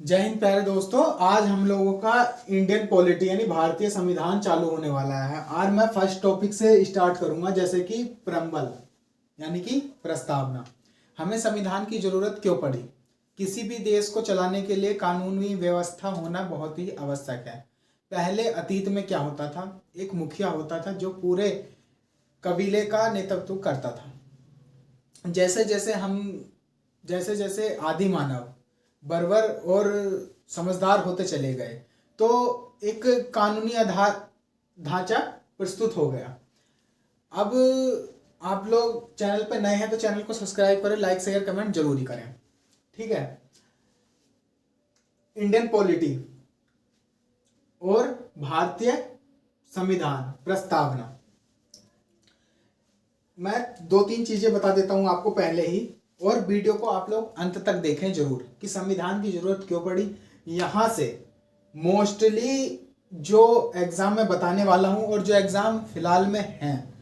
जय हिंद प्यारे दोस्तों। आज हम लोगों का इंडियन पॉलिटी यानी भारतीय संविधान चालू होने वाला है। आज मैं फर्स्ट टॉपिक से स्टार्ट करूंगा, जैसे कि प्रम्बल यानी कि प्रस्तावना। हमें संविधान की जरूरत क्यों पड़ी? किसी भी देश को चलाने के लिए कानूनी व्यवस्था होना बहुत ही आवश्यक है। पहले अतीत में क्या होता था, एक मुखिया होता था जो पूरे कबीले का नेतृत्व करता था। जैसे जैसे आदि मानव बर्बर और समझदार होते चले गए तो एक कानूनी आधार ढांचा प्रस्तुत हो गया। अब आप लोग चैनल पर नए हैं तो चैनल को सब्सक्राइब करें, लाइक शेयर कमेंट जरूर ही करें, ठीक है। इंडियन पॉलिटी और भारतीय संविधान प्रस्तावना, मैं दो तीन चीजें बता देता हूं आपको पहले ही, और वीडियो को आप लोग अंत तक देखें जरूर कि संविधान की जरूरत क्यों पड़ी। यहां से मोस्टली जो एग्जाम में बताने वाला हूं और जो एग्जाम फिलहाल में हैं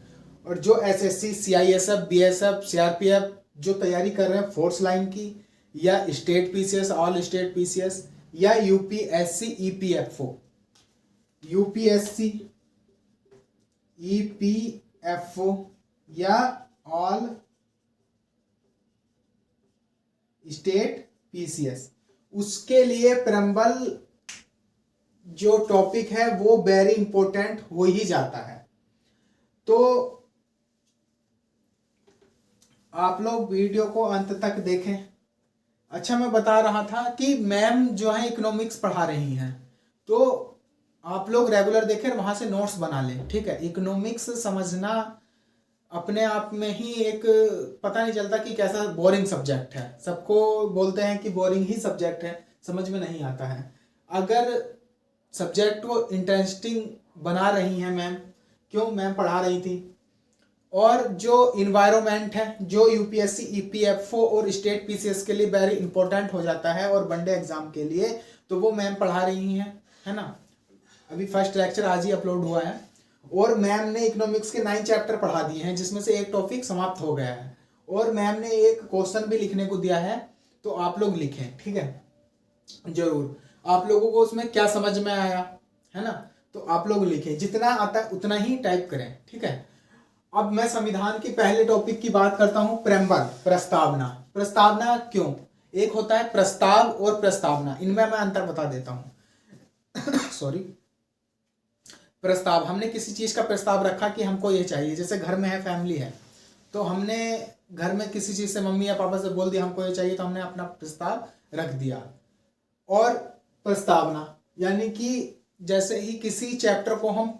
और जो एसएससी, सीआईएसएफ, बीएसएफ, सीआरपीएफ जो तैयारी कर रहे हैं फोर्स लाइन की, या state PCS, all state PCS, या यूपीएससी ईपीएफओ, यूपीएससी ईपीएफओ या ऑल स्टेट पीसीएस, उसके लिए प्रम्बल जो टॉपिक है वो वेरी इंपॉर्टेंट हो ही जाता है। तो आप लोग वीडियो को अंत तक देखें। अच्छा, मैं बता रहा था कि मैम जो है इकोनॉमिक्स पढ़ा रही हैं, तो आप लोग रेगुलर देखें, वहां से नोट्स बना लें, ठीक है। इकोनॉमिक्स समझना अपने आप में ही एक पता नहीं चलता कि कैसा बोरिंग सब्जेक्ट है। सबको बोलते हैं कि बोरिंग ही सब्जेक्ट है, समझ में नहीं आता है। अगर सब्जेक्ट को इंटरेस्टिंग बना रही हैं मैम, क्यों मैम पढ़ा रही थी, और जो इन्वायरमेंट है जो यूपीएससी, ईपीएफओ और स्टेट पीसीएस के लिए वेरी इंपॉर्टेंट हो जाता है और वनडे एग्जाम के लिए, तो वो मैम पढ़ा रही हैं, है ना। अभी फर्स्ट लेक्चर आज ही अपलोड हुआ है और मैम ने इकोनॉमिक्स के 9 चैप्टर पढ़ा दिए हैं, जिसमें से एक टॉपिक समाप्त हो गया है और मैम ने एक क्वेश्चन भी लिखने को दिया है, तो आप लोग लिखें, ठीक है, जरूर। आप लोगों को उसमें क्या समझ में आया, है ना, तो आप लोग लिखें, जितना आता है उतना ही टाइप करें, ठीक है। अब मैं संविधान के पहले टॉपिक की बात करता हूं, प्रेम्बल, प्रस्तावना। प्रस्तावना क्यों? एक होता है प्रस्ताव और प्रस्तावना, इनमें मैं अंतर बता देता हूं सॉरी। प्रस्ताव, हमने किसी चीज का प्रस्ताव रखा कि हमको ये चाहिए, जैसे घर में है, फैमिली है, तो हमने घर में किसी चीज से मम्मी या पापा से बोल दिया हमको ये चाहिए, तो हमने अपना प्रस्ताव रख दिया। और प्रस्तावना यानी कि जैसे ही किसी चैप्टर को हम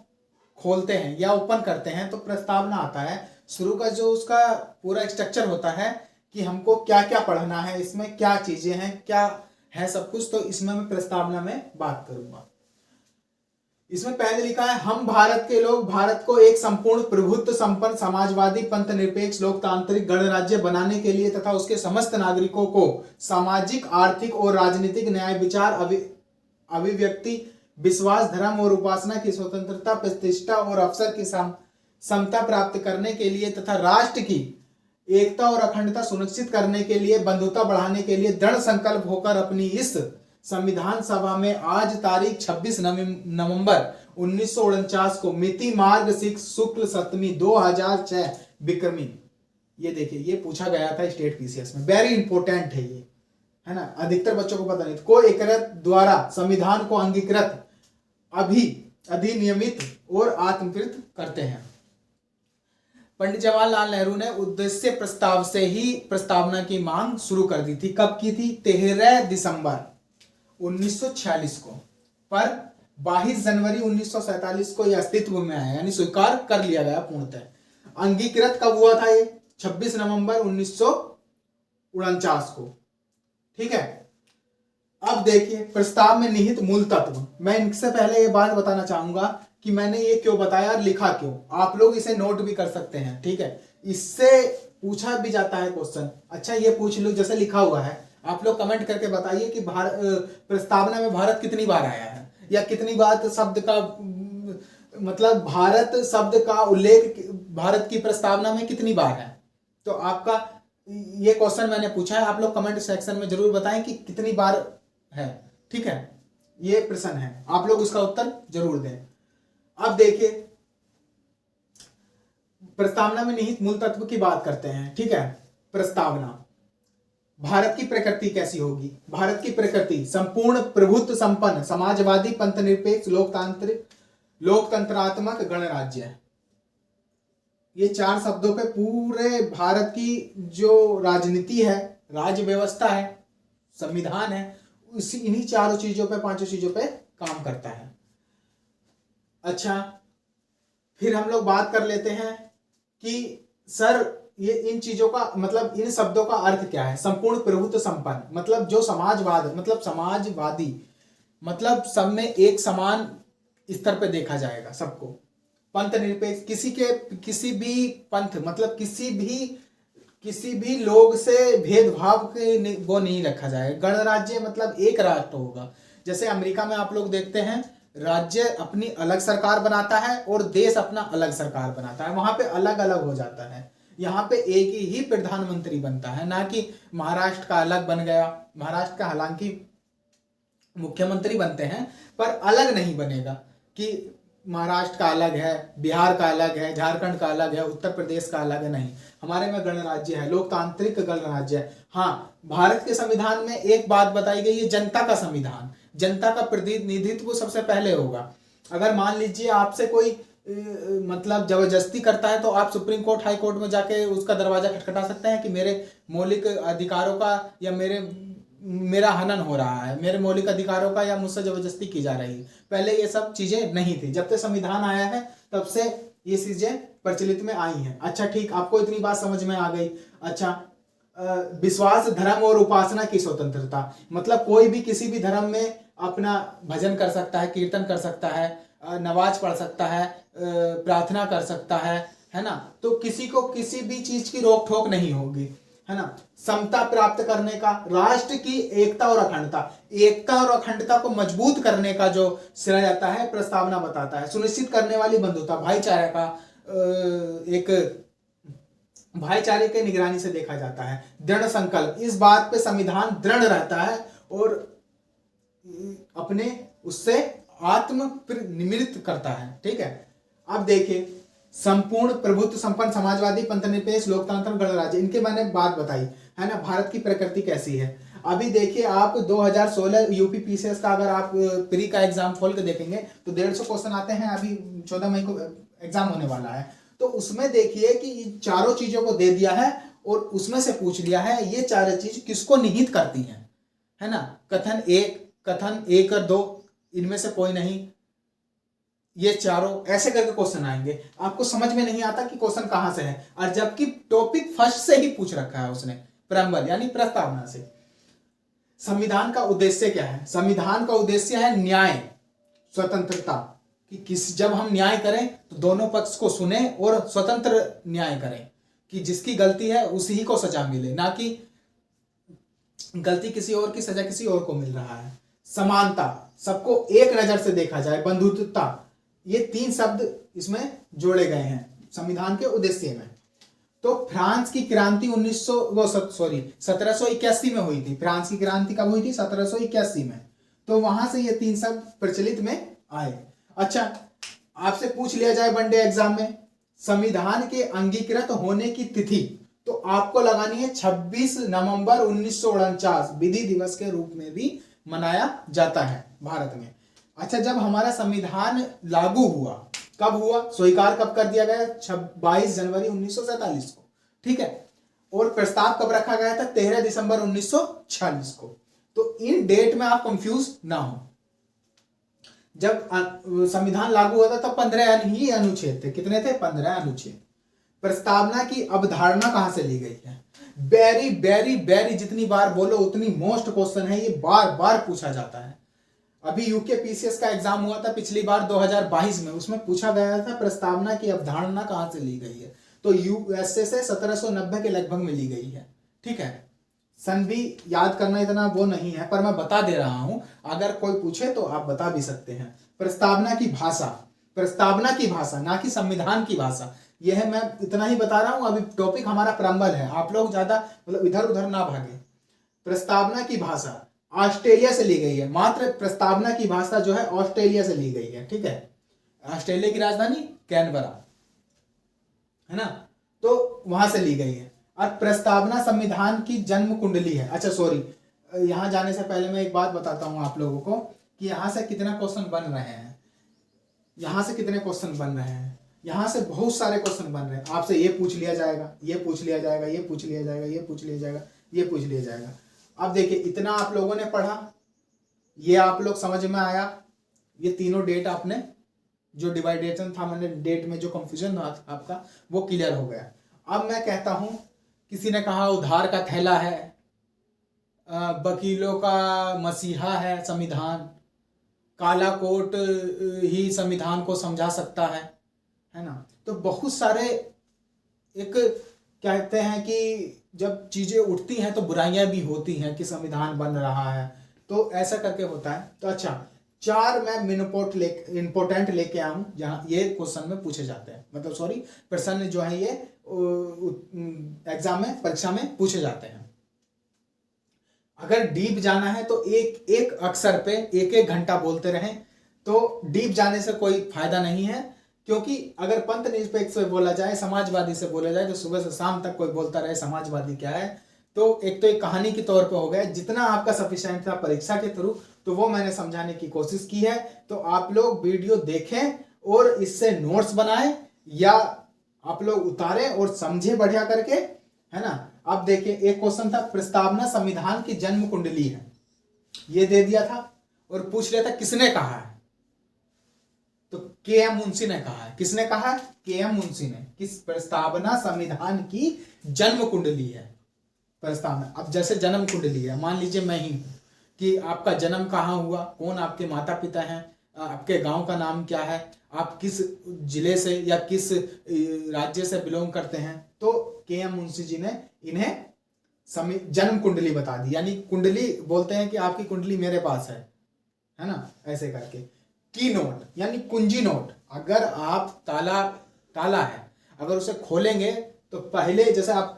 खोलते हैं या ओपन करते हैं तो प्रस्तावना आता है। शुरू का जो उसका पूरा स्ट्रक्चर होता है कि हमको क्या क्या पढ़ना है, इसमें क्या चीजें हैं, क्या है सब कुछ, तो इसमें मैं प्रस्तावना में बात करूंगा। इसमें पहले लिखा है, हम भारत के लोग भारत को एक संपूर्ण प्रभुत्व संपन्न समाजवादी पंथ निरपेक्ष लोकतांत्रिक गणराज्य बनाने के लिए तथा उसके समस्त नागरिकों को सामाजिक, आर्थिक और राजनीतिक न्याय, विचार, अभिव्यक्ति, विश्वास, धर्म और उपासना की स्वतंत्रता, प्रतिष्ठा और अवसर की समता प्राप्त करने के लिए तथा राष्ट्र की एकता और अखंडता सुनिश्चित करने के लिए, बंधुता बढ़ाने के लिए दृढ़ संकल्प होकर अपनी इस संविधान सभा में आज तारीख 26 नवंबर 1949 को मिति मार्ग 6 शुक्ल सप्तमी 2006 विक्रमी, ये देखिए, ये पूछा गया था स्टेट पीसीएस में, वेरी इंपॉर्टेंट है ये, है ना, अधिकतर बच्चों को पता नहीं, को एकीकृत द्वारा संविधान को अंगीकृत, अधिनियमित और आत्मकृत करते हैं। पंडित जवाहरलाल नेहरू ने उद्देश्य प्रस्ताव से ही प्रस्तावना की मांग शुरू कर दी थी। कब की थी? 13 दिसंबर 1946 को, पर 22 जनवरी 1947 को यह अस्तित्व में आया, यानी स्वीकार कर लिया गया पूर्णतः। अंगीकृत कब हुआ था? ये 26 नवंबर 1949 को, ठीक है। अब देखिए प्रस्ताव में निहित मूल तत्व, मैं इनसे पहले ये बात बताना चाहूंगा कि मैंने ये क्यों बताया और लिखा क्यों। आप लोग इसे नोट भी कर सकते हैं, ठीक है, इससे पूछा भी जाता है क्वेश्चन। अच्छा, ये पूछ लो, जैसे लिखा हुआ है, आप लोग कमेंट करके बताइए कि प्रस्तावना में भारत कितनी बार आया है, या कितनी बार शब्द का मतलब भारत शब्द का उल्लेख भारत की प्रस्तावना में कितनी बार है। तो आपका ये क्वेश्चन मैंने पूछा है, आप लोग कमेंट सेक्शन में जरूर बताएं कि कितनी बार है ठीक है, ये प्रश्न है, आप लोग उसका उत्तर जरूर दें। अब देखिए, प्रस्तावना में निहित मूल तत्व की बात करते हैं। ठीक है, प्रस्तावना, भारत की प्रकृति कैसी होगी? भारत की प्रकृति संपूर्ण प्रभुत्व संपन्न समाजवादी पंथनिरपेक्ष लोकतंत्रात्मक गणराज्य है। ये 4 शब्दों पे पूरे भारत की जो राजनीति है, राज्य व्यवस्था है, संविधान है, इसी इन्हीं 4 चीजों पे, 5 चीजों पे काम करता है। अच्छा, फिर हम लोग बात कर लेते हैं कि सर ये इन चीजों का मतलब, इन शब्दों का अर्थ क्या है? संपूर्ण प्रभुत्व संपन्न मतलब जो समाजवाद, मतलब समाजवादी, मतलब सब में एक समान स्तर पे देखा जाएगा सबको। पंथ निरपेक्ष, किसी भी पंथ मतलब किसी भी लोग से भेदभाव के वो नहीं रखा जाएगा। गणराज्य मतलब एक राष्ट्र होगा। जैसे अमेरिका में आप लोग देखते हैं, राज्य अपनी अलग सरकार बनाता है और देश अपना अलग सरकार बनाता है, वहां पे अलग अलग हो जाता है। यहाँ पे एक ही प्रधानमंत्री बनता है, ना कि महाराष्ट्र का अलग बन गया। महाराष्ट्र का हालांकि मुख्यमंत्री बनते हैं पर अलग नहीं बनेगा कि महाराष्ट्र का अलग है, बिहार का अलग है, झारखंड का अलग है, उत्तर प्रदेश का अलग है, नहीं। हमारे में गणराज्य है, लोकतांत्रिक गणराज्य है। हाँ, भारत के संविधान में एक बात बताई गई है, जनता का संविधान, जनता का प्रतिनिधित्व सबसे पहले होगा। अगर मान लीजिए आपसे कोई मतलब जबरदस्ती करता है तो आप सुप्रीम कोर्ट, हाई कोर्ट में जाके उसका दरवाजा खटखटा सकते हैं कि मेरे मौलिक अधिकारों का या मेरा हनन हो रहा है, मेरे मौलिक अधिकारों का या मुझसे जबरदस्ती की जा रही है। पहले ये सब चीजें नहीं थी, जब से संविधान आया है तब से ये चीजें प्रचलित में आई हैं। अच्छा ठीक, आपको इतनी बात समझ में आ गई। अच्छा, विश्वास, धर्म और उपासना की स्वतंत्रता मतलब कोई भी किसी भी धर्म में अपना भजन कर सकता है, कीर्तन कर सकता है, नमाज पढ़ सकता है, प्रार्थना कर सकता है ना। तो किसी को किसी भी चीज की रोक ठोक नहीं होगी, है ना। समता प्राप्त करने का, राष्ट्र की एकता और अखंडता को मजबूत करने का जो श्रेय आता है प्रस्तावना बताता है। सुनिश्चित करने वाली बंधुता, भाईचारे का एक भाईचारे के निगरानी से देखा जाता है। दृढ़ संकल्प, इस बात पे संविधान दृढ़ रहता है और अपने उससे आत्म निमित्त करता है। ठीक है, अब देखिए, संपूर्ण प्रभुत्व संपन्न समाजवादी पंथनिरपेक्ष लोकतंत्र गणराज्य, इनके मैंने बात बताई है ना। भारत की प्रकृति कैसी है? अभी देखिए, आप 2016 यूपी पीसीएस का अगर आप प्री का एग्जाम खोल के देखेंगे तो 150 क्वेश्चन आते हैं। अभी 14 मई को एग्जाम होने वाला है, तो उसमें देखिए कि इन 4 चीजों को दे दिया है और उसमें से पूछ लिया है ये 4 चीज किसको निहित करती हैं, है ना। कथन 1 और 2, इनमें से कोई नहीं, ये 4 ऐसे करके क्वेश्चन आएंगे। आपको समझ में नहीं आता कि क्वेश्चन कहां से है, और जबकि टॉपिक फर्स्ट से ही पूछ रखा है उसने, प्रेम्बल यानी प्रस्तावना से। संविधान का उद्देश्य क्या है? संविधान का उद्देश्य है न्याय, स्वतंत्रता, कि जब हम न्याय करें तो दोनों पक्ष को सुने और स्वतंत्र न्याय करें, कि जिसकी गलती है उसी ही को सजा मिले, ना कि गलती किसी और की सजा किसी और को मिल रहा है। समानता, सबको एक नजर से देखा जाए। बंधुत्वता, ये 3 शब्द इसमें जोड़े गए हैं संविधान के उद्देश्य में। तो फ्रांस की क्रांति 1781 में हुई थी। फ्रांस की क्रांति कब हुई थी? 1781 में। तो वहां से ये 3 शब्द प्रचलित में आए। अच्छा, आपसे पूछ लिया जाए वनडे एग्जाम में, संविधान के अंगीकृत होने की तिथि, तो आपको लगानी है 26 नवंबर 1949, विधि दिवस के रूप में भी मनाया जाता है भारत में। अच्छा, जब हमारा संविधान लागू हुआ, कब हुआ, स्वीकार कब कर दिया गया? 22 जनवरी 1947 को। ठीक है, और प्रस्ताव कब रखा गया था? 13 दिसंबर 1946 को। तो इन डेट में आप कंफ्यूज ना हो। जब संविधान लागू हुआ था तब 15 ही अनुच्छेद थे। कितने थे? 15 अनुच्छेद। प्रस्तावना की अवधारणा कहां से ली गई है? वेरी वेरी वेरी, जितनी बार बोलो उतनी मोस्ट क्वेश्चन है, ये बार बार पूछा जाता है। अभी यूके पीसीएस का एग्जाम हुआ था पिछली बार 2022 में, उसमें पूछा गया था प्रस्तावना की अवधारणा कहां से ली गई है, तो यूएसए से 1790 के लगभग में ली गई है। ठीक है, सन भी याद करना इतना वो नहीं है, पर मैं बता दे रहा हूं, अगर कोई पूछे तो आप बता भी सकते हैं। प्रस्तावना की भाषा, प्रस्तावना की भाषा, ना कि संविधान की भाषा, यह मैं इतना ही बता रहा हूं। अभी टॉपिक हमारा प्रम्बल है, आप लोग ज्यादा मतलब इधर उधर ना भागे। प्रस्तावना की भाषा, ऑस्ट्रेलिया से ली गई है। मात्र प्रस्तावना की भाषा जो है ऑस्ट्रेलिया से ली गई है, ठीक है। ऑस्ट्रेलिया की राजधानी कैनबरा है ना, तो वहां से ली गई है। और प्रस्तावना संविधान की जन्म कुंडली है। अच्छा सॉरी, यहां जाने से पहले मैं एक बात बताता हूं आप लोगों को कि यहां से कितना क्वेश्चन बन रहे हैं। यहां से कितने क्वेश्चन बन रहे हैं, यहां से बहुत सारे क्वेश्चन बन रहे हैं। आपसे ये पूछ लिया जाएगा, ये पूछ लिया जाएगा, ये पूछ लिया जाएगा, ये पूछ लिया जाएगा, ये पूछ लिया जाएगा। अब देखिए, इतना आप लोगों ने पढ़ा, ये आप लोग समझ में आया, ये तीनों डेट आपने जो डिवाइडेशन था, मैंने डेट में जो कंफ्यूजन था आपका, वो क्लियर हो गया। अब मैं कहता हूं, किसी ने कहा उधार का थैला है, वकीलों का मसीहा है संविधान, काला कोट ही संविधान को समझा सकता है ना। तो बहुत सारे एक कहते हैं कि जब चीजें उठती हैं तो बुराइयां भी होती हैं कि संविधान बन रहा है, तो ऐसा करके होता है। तो अच्छा, 4 मैं इम्पोर्टेंट लेके आया हूं जहां ये क्वेश्चन में पूछे जाते हैं, मतलब सॉरी, प्रश्न जो है ये एग्जाम में, परीक्षा में पूछे जाते हैं। अगर डीप जाना है तो एक एक अक्षर पे एक एक घंटा बोलते रहें, तो डीप जाने से कोई फायदा नहीं है। क्योंकि अगर पंथ निरपेक्ष से बोला जाए, समाजवादी से बोला जाए, तो सुबह से शाम तक कोई बोलता रहे समाजवादी क्या है, तो एक तो एक कहानी के तौर पे हो गया। जितना आपका सफिशिएंट था परीक्षा के थ्रू, तो वो मैंने समझाने की कोशिश की है। तो आप लोग वीडियो देखें और इससे नोट्स बनाएं, या आप लोग उतारें और समझे बढ़िया करके, है ना। अब देखिए, एक क्वेश्चन था, प्रस्तावना संविधान की जन्म कुंडली है, ये दे दिया था, और पूछ लिया था किसने कहा है, तो के एम मुंशी ने कहा है। किसने कहा? के एम मुंशी ने। किस प्रस्तावना संविधान की जन्म कुंडली है प्रस्तावना। अब जैसे जन्म कुंडली है, मान लीजिए मैं ही हूं कि आपका जन्म कहाँ हुआ, कौन आपके माता पिता हैं, आपके गांव का नाम क्या है, आप किस जिले से या किस राज्य से बिलोंग करते हैं, तो के एम मुंशी जी ने इन्हें जन्म कुंडली बता दी। यानी कुंडली बोलते हैं कि आपकी कुंडली मेरे पास है ना, ऐसे करके। की नोट यानी कुंजी नोट, अगर आप ताला है, अगर उसे खोलेंगे तो पहले, जैसे आप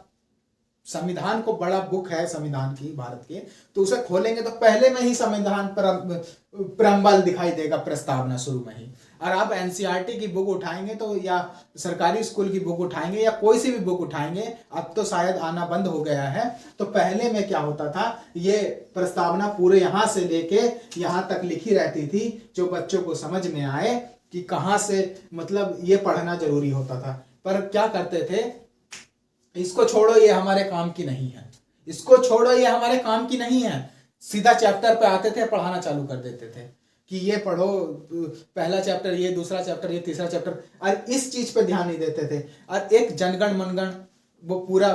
संविधान को, बड़ा बुक है संविधान की भारत के, तो उसे खोलेंगे तो पहले में ही संविधान प्रम्बल दिखाई देगा, प्रस्तावना शुरू में ही। और आप एनसीईआरटी की बुक उठाएंगे तो, या सरकारी स्कूल की बुक उठाएंगे, या कोई सी भी बुक उठाएंगे, अब तो शायद आना बंद हो गया है, तो पहले में क्या होता था, ये प्रस्तावना पूरे यहाँ से लेके यहाँ तक लिखी रहती थी, जो बच्चों को समझ में आए कि कहाँ से, मतलब ये पढ़ना जरूरी होता था। पर क्या करते थे, इसको छोड़ो ये हमारे काम की नहीं है, इसको छोड़ो ये हमारे काम की नहीं है, सीधा चैप्टर पे आते थे, पढ़ाना चालू कर देते थे कि ये पढ़ो, पहला चैप्टर ये, दूसरा चैप्टर ये, तीसरा चैप्टर, और इस चीज पे ध्यान नहीं देते थे। और एक जनगण मनगण, वो पूरा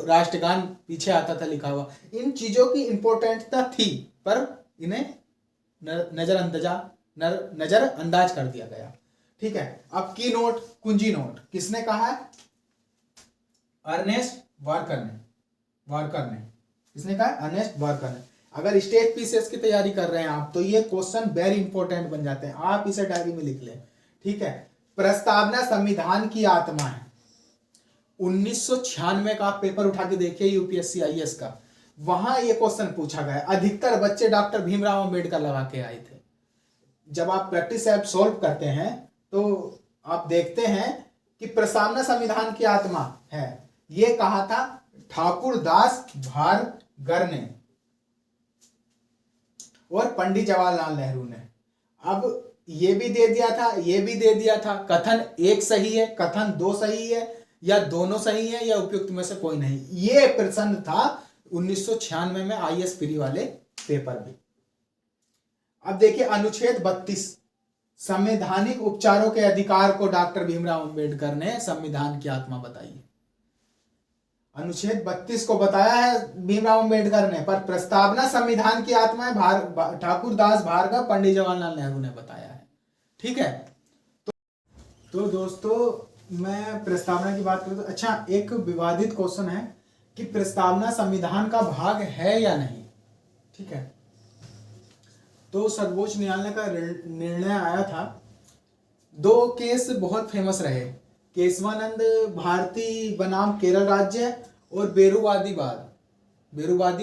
राष्ट्रगान पीछे आता था लिखा हुआ, इन चीजों की इंपॉर्टेंटता थी, पर इन्हें नजरअंदाज कर दिया गया। ठीक है। अब की नोट, कुंजी नोट किसने कहा है? अर्नेस्ट वार्कर ने। किसने कहा? अर्नेस्ट वार्कर ने। अगर स्टेट पीसीएस की तैयारी कर रहे हैं आप, तो ये क्वेश्चन वेरी इंपॉर्टेंट बन जाते हैं, आप इसे डायरी में लिख लें। ठीक है। प्रस्तावना संविधान की आत्मा है। 1996 का आप पेपर उठा के देखिए यूपीएससी आईएएस का, वहां ये क्वेश्चन पूछा गया। अधिकतर बच्चे डॉक्टर भीमराव अंबेडकर लगा के आए थे। जब आप प्रैक्टिस ऐप सॉल्व करते हैं तो आप देखते हैं कि प्रस्तावना संविधान की आत्मा है, ये कहा था ठाकुर दास भारगर ने और पंडित जवाहरलाल नेहरू ने। अब ये भी दे दिया था, ये भी दे दिया था, कथन एक सही है, कथन दो सही है, या दोनों सही है, या उपयुक्त में से कोई नहीं। ये प्रश्न था 1996 में आईएएस प्री वाले पेपर में। अब देखिए अनुच्छेद 32, संवैधानिक उपचारों के अधिकार को डॉक्टर भीमराव अंबेडकर ने संविधान की आत्मा बताई। अनुच्छेद 32 को बताया है भीमराव अंबेडकर ने, पर प्रस्तावना संविधान की आत्मा है ठाकुर दास भार्गव, पंडित जवाहरलाल नेहरू ने बताया है। ठीक है। तो दोस्तों मैं प्रस्तावना की बात करूं तो अच्छा, एक विवादित क्वेश्चन है कि प्रस्तावना संविधान का भाग है या नहीं। ठीक है। तो सर्वोच्च न्यायालय का निर्णय आया था। 2 केस बहुत फेमस रहे, केशवानंद भारती बनाम केरल राज्य और बेरुवादी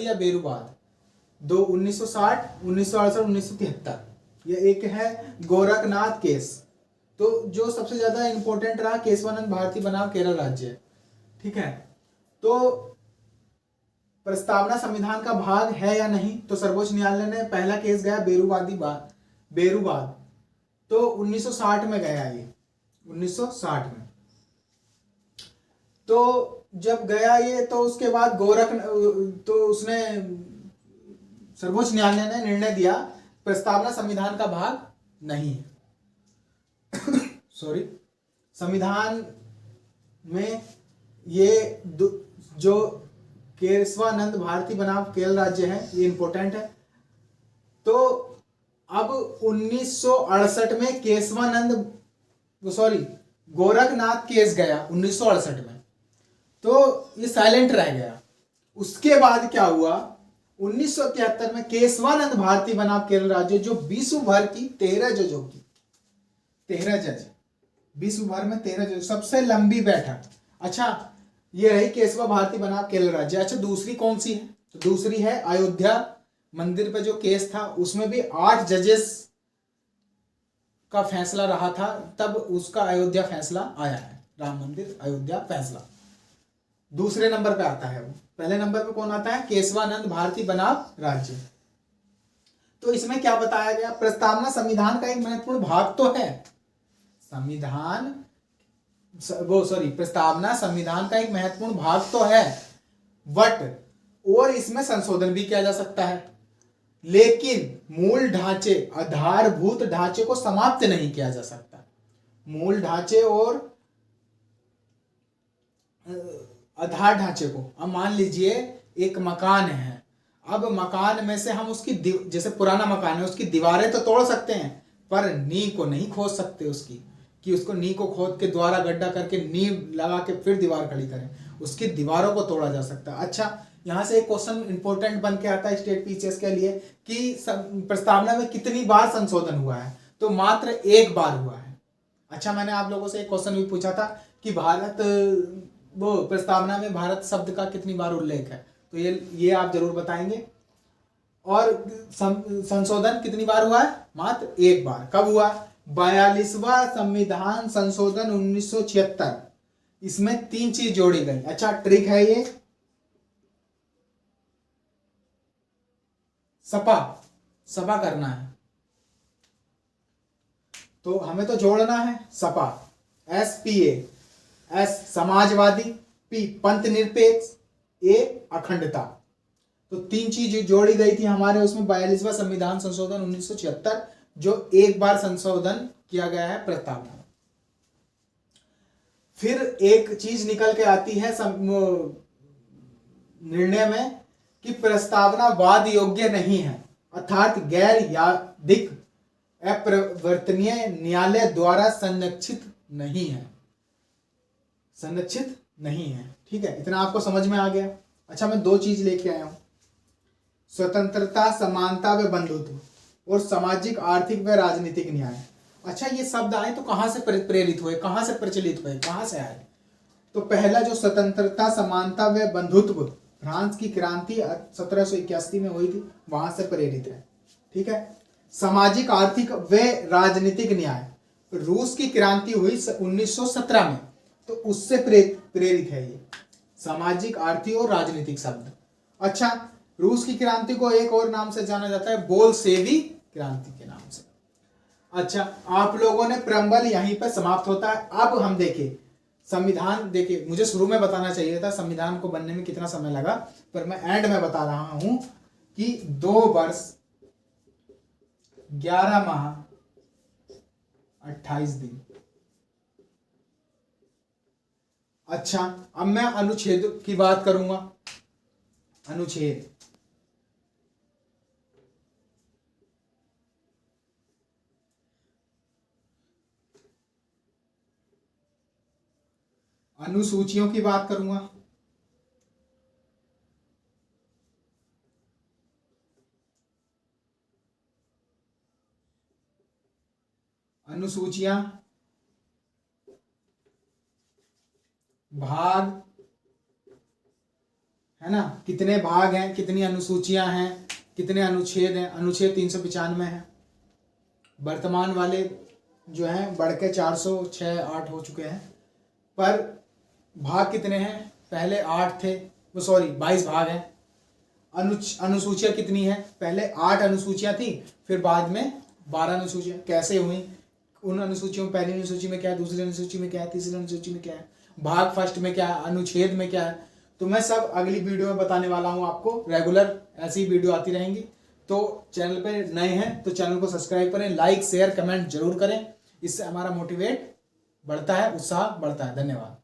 या बेरुवाद, दो 1960, 1968, 1973। ये एक है गोरखनाथ केस। तो जो सबसे ज्यादा इंपॉर्टेंट रहा केशवानंद भारती बनाम केरल राज्य। ठीक है, तो प्रस्तावना संविधान का भाग है या नहीं, तो सर्वोच्च न्यायालय ने पहला केस गया बेरूवाद, तो 1960 में गया ये, 1960 में। तो जब गया ये, तो उसके बाद तो उसने सर्वोच्च न्यायालय ने निर्णय दिया प्रस्तावना संविधान का भाग नहीं है। सॉरी, संविधान में ये जो केशवानंद भारती बनाम केरल राज्य है, ये इंपॉर्टेंट है। तो अब 1968 में गोरखनाथ केस गया 1968 में, तो ये साइलेंट रह गया। उसके बाद क्या हुआ, 1973 में केशवानंद भारती बनाम केरल राज्य, जो विश्व भर की 13 जजों की 13 जज, विश्व भर में 13 जज, सबसे लंबी बैठक। अच्छा, ये रही केशवा भारती बनाम केरल राज्य। अच्छा, दूसरी कौन सी है, तो दूसरी है अयोध्या मंदिर पे जो केस था, उसमें भी 8 जजेस का फैसला रहा था, तब उसका अयोध्या फैसला आया है, राम मंदिर अयोध्या फैसला। दूसरे नंबर पे आता है वो। पहले नंबर पे कौन आता है, केशवानंद भारती बनाम राज्य। तो इसमें क्या बताया गया, प्रस्तावना संविधान का एक महत्वपूर्ण भाग तो है, प्रस्तावना संविधान का एक महत्वपूर्ण भाग तो है, बट और इसमें संशोधन भी किया जा सकता है, लेकिन मूल ढांचे, आधारभूत ढांचे को समाप्त नहीं किया जा सकता। मूल ढांचे और आधार ढांचे को, अब मान लीजिए एक मकान है, अब मकान में से हम उसकी जैसे पुराना मकान है, उसकी दीवारें तो तोड़ सकते हैं, पर नींव को नहीं खोद सकते उसकी, कि उसको नींव को खोद के द्वारा गड्ढा करके नींव लगा के फिर दीवार खड़ी करें, उसकी दीवारों को तोड़ा जा सकता है। अच्छा, यहाँ से एक क्वेश्चन इंपॉर्टेंट बन के आता है स्टेट पीसीएस के लिए कि प्रस्तावना में कितनी बार संशोधन हुआ है, तो मात्र एक बार हुआ है। अच्छा, मैंने आप लोगों से एक क्वेश्चन भी पूछा था कि प्रस्तावना में भारत शब्द का कितनी बार उल्लेख है, तो ये आप जरूर बताएंगे। और संशोधन कितनी बार हुआ है, मात्र एक बार। कब हुआ, 42वां संविधान संशोधन 1976, इसमें 3 चीज जोड़ी गई। अच्छा, ट्रिक है ये, सपा करना है, तो हमें तो जोड़ना है Sapa, SPA, S Samajwadi, P पंथ निरपेक्ष, A अखंडता। तो 3 चीज जोड़ी गई थी हमारे उसमें 42वां संविधान संशोधन 1976, जो एक बार संशोधन किया गया है प्रस्तावना में। फिर एक चीज निकल के आती है निर्णय में कि प्रस्तावना वाद योग्य नहीं है, अर्थात गैर यादिक अप्रवर्तनीय, न्यायालय द्वारा संरक्षित नहीं है, संरक्षित नहीं है। ठीक है, इतना आपको समझ में आ गया। अच्छा, मैं 2 चीज लेके आया हूं, स्वतंत्रता, समानता व बंधुत्व, और सामाजिक, आर्थिक व राजनीतिक न्याय। अच्छा, ये शब्द आए तो कहां से प्रेरित हुए, कहां से प्रचलित हुए, कहां से आए, तो पहला जो स्वतंत्रता, समानता व बंधुत्व फ्रांस की क्रांति 1781 में हुई थी, वहां से प्रेरित है। ठीक है, सामाजिक, आर्थिक व राजनीतिक न्याय, रूस की क्रांति हुई 1917 में, तो उससे प्रेरित है ये सामाजिक, आर्थिक और राजनीतिक शब्द। अच्छा, रूस की क्रांति को एक और नाम से जाना जाता है, बोल्शेवी क्रांति के नाम से। अच्छा, आप लोगों ने प्रम्बल यहीं पर समाप्त होता है। अब हम देखें संविधान, देखिए मुझे शुरू में बताना चाहिए था संविधान को बनने में कितना समय लगा, पर मैं एंड में बता रहा हूं कि 2 वर्ष 11 माह 28 दिन। अच्छा, अब मैं अनुच्छेद की बात करूंगा। अनुच्छेद, अनुसूचियों की बात करूंगा। अनुसूचियां, भाग, है ना, कितने भाग हैं, कितनी अनुसूचियां हैं, कितने अनुच्छेद हैं, अनुच्छेद 395 है। वर्तमान वाले जो हैं बढ़ के 406 8 हो चुके हैं, पर भाग कितने हैं, पहले 8 थे, वो सॉरी 22 भाग हैं। अनुसूचियाँ कितनी है, पहले 8 अनुसूचियाँ थी, फिर बाद में 12 अनुसूचियाँ। कैसे हुई, उन अनुसूचियों में पहली अनुसूची में क्या है, दूसरी अनुसूची में क्या है, तीसरी अनुसूची में क्या है, भाग फर्स्ट में क्या है, अनुच्छेद में क्या है, तो मैं सब अगली वीडियो में बताने वाला हूँ आपको। रेगुलर ऐसी वीडियो आती रहेंगी। तो चैनल पे नए हैं तो चैनल को सब्सक्राइब करें, लाइक शेयर कमेंट जरूर करें, इससे हमारा मोटिवेट बढ़ता है, उत्साह बढ़ता है। धन्यवाद।